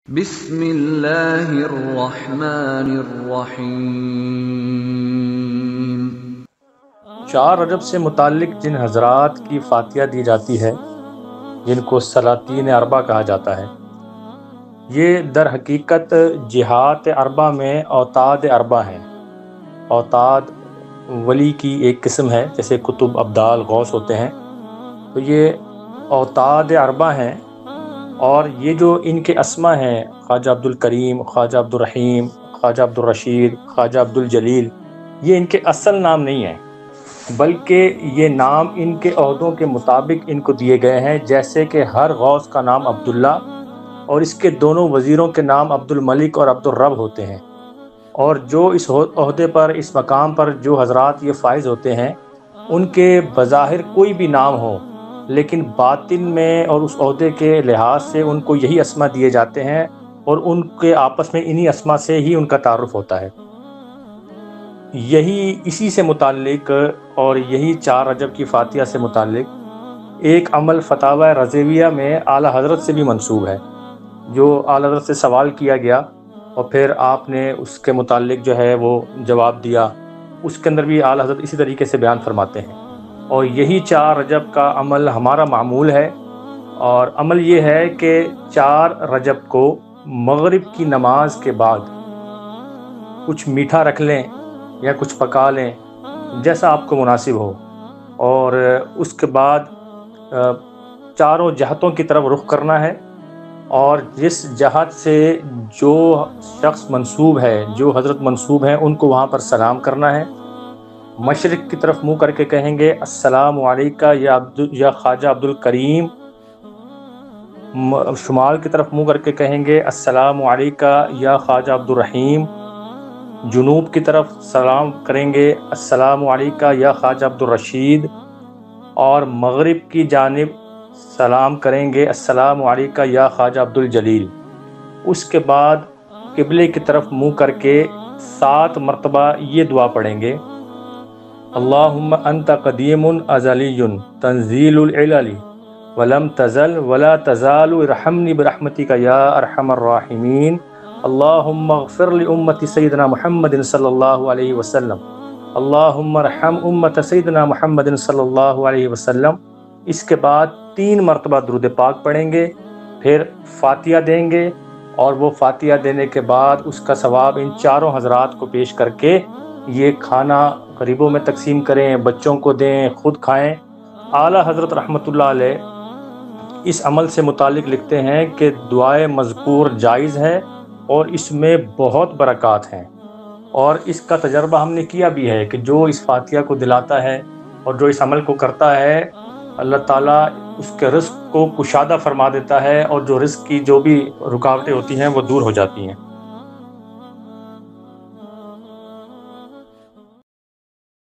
بسم اللہ الرحمن الرحیم۔ 4 رجب سے متعلق جن حضرات کی فاتحہ دی جاتی ہے، جن کو سلاطین اربع کہا جاتا ہے، یہ در حقیقت جہات اربع میں اوتاد اربع ہیں۔ اوتاد ولی کی ایک قسم ہے، جیسے قطب، ابدال، غوث ہوتے ہیں، تو یہ اوتاد اربع ہیں۔ اور یہ جو ان کے اسما ہیں، خواجہ عبد الکریم، خواجہ عبد الرحیم، خواجہ عبد الرشید، خواجہ عبد الجلیل، یہ ان کے اصل نام نہیں ہیں، بلکہ یہ نام ان کے عہدوں کے مطابق ان کو دیے گئے ہیں۔ جیسے کہ ہر غوث کا نام عبداللہ اور اس کے دونوں وزیروں کے نام عبد الملک اور عبد الرب ہوتے ہیں۔ اور جو اس عہدے پر، اس مقام پر جو حضرات یہ فائز ہوتے ہیں، ان کے بظاہر کوئی بھی نام ہو، لیکن باطن میں اور اس عہدے کے لحاظ سے ان کو یہی اسما دیے جاتے ہیں، اور ان کے آپس میں انہی اسما سے ہی ان کا تعارف ہوتا ہے۔ اسی سے متعلق اور یہی 4 رجب کی فاتحہ سے متعلق ایک عمل فتاوی رضویہ میں اعلیٰ حضرت سے بھی منسوب ہے، جو اعلیٰ حضرت سے سوال کیا گیا اور پھر آپ نے اس کے متعلق جو ہے وہ جواب دیا۔ اس کے اندر بھی اعلیٰ حضرت اسی طریقے سے بیان فرماتے ہیں، اور یہی 4 رجب کا عمل ہمارا معمول ہے۔ اور عمل یہ ہے کہ 4 رجب کو مغرب کی نماز کے بعد کچھ میٹھا رکھ لیں یا کچھ پکا لیں، جیسا آپ کو مناسب ہو، اور اس کے بعد چاروں جہتوں کی طرف رخ کرنا ہے، اور جس جہت سے جو شخص منسوب ہے، جو حضرت منسوب ہیں، ان کو وہاں پر سلام کرنا ہے۔ مشرق کی طرف منہ کر کے کہیں گے السلام علیکہ یا خواجہ عبد الکریم، شمال کی طرف منہ کر کے کہیں گے السلام علیکہ یا خواجہ عبد الرحیم، جنوب کی طرف سلام کریں گے السلام علیکہ یا خواجہ عبد الرشید، اور مغرب کی جانب سلام کریں گے السلام علیکہ یا خواجہ عبد الجلیل۔ اس کے بعد قبلے کی طرف منہ کر کے 7 مرتبہ یہ دعا پڑھیں گے اللہم انت قدیم ازلی تنزیل العلل ولم تزل ولا تزال ارحمنی برحمتک یا ارحم الراحمین اللہم اغفر لامت سیدنا محمد صلی اللہ علیہ وسلم اللہم ارحم امت سیدنا محمد صلی اللہ علیہ وسلم۔ اس کے بعد 3 مرتبہ درود پاک پڑھیں گے، پھر فاتحہ دیں گے، اور وہ فاتحہ دینے کے بعد اس کا ثواب ان چاروں حضرات کو پیش کر کے یہ کھانا غریبوں میں تقسیم کریں، بچوں کو دیں، خود کھائیں۔ اعلیٰ حضرت رحمۃ اللہ علیہ اس عمل سے متعلق لکھتے ہیں کہ دعائے مذکور جائز ہے اور اس میں بہت برکات ہیں، اور اس کا تجربہ ہم نے کیا بھی ہے کہ جو اس فاتحہ کو دلاتا ہے اور جو اس عمل کو کرتا ہے، اللہ تعالیٰ اس کے رزق کو کشادہ فرما دیتا ہے، اور جو رزق کی جو بھی رکاوٹیں ہوتی ہیں وہ دور ہو جاتی ہیں۔